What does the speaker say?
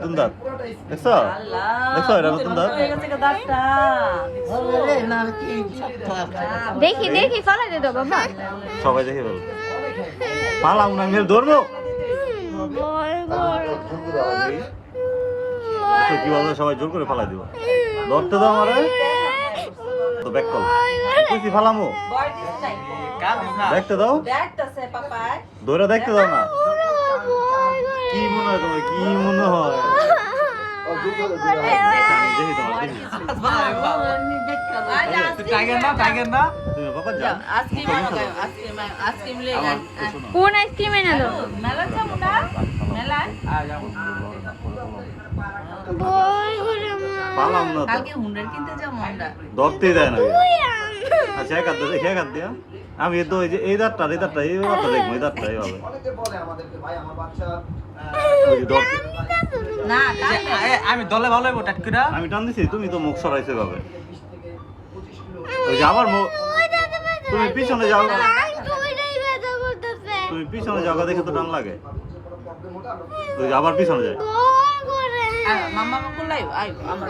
নতুন দাঁত দেখছো দেখছো এটা নতুন দাঁত দেখি দেখি ফলাই দে তো বাবা সবাই দেখে বল পালাম না মেল ধরবো কি বলবো সবাই জোর করে ফালাই দিব ধরতে দাও আমারে তো ব্যাক কল কইছি ফালামু দেখতে দাও ধরে দেখতে দাও না কি মনে হয় তোমার কি মনে হয় কোন আইসক্রিম এনে দাও পালাম না ধরতেই দেয় না আচ্ছা এক হাত দিয়া আমি তো এই দাঁতটা দেখবো এই দাঁতটা এইভাবে আমি দলে ভালো হইব টাটকিরা আমি টান দিছি তুমি তো মুখ সরাইছো ভাবে ওই যে আবার তুমি পিছনে যাও তুমি পিছনে যাও দেখে তো টান লাগে ওই যে আবার পিছনে যায় মামা কোলাই আই আমার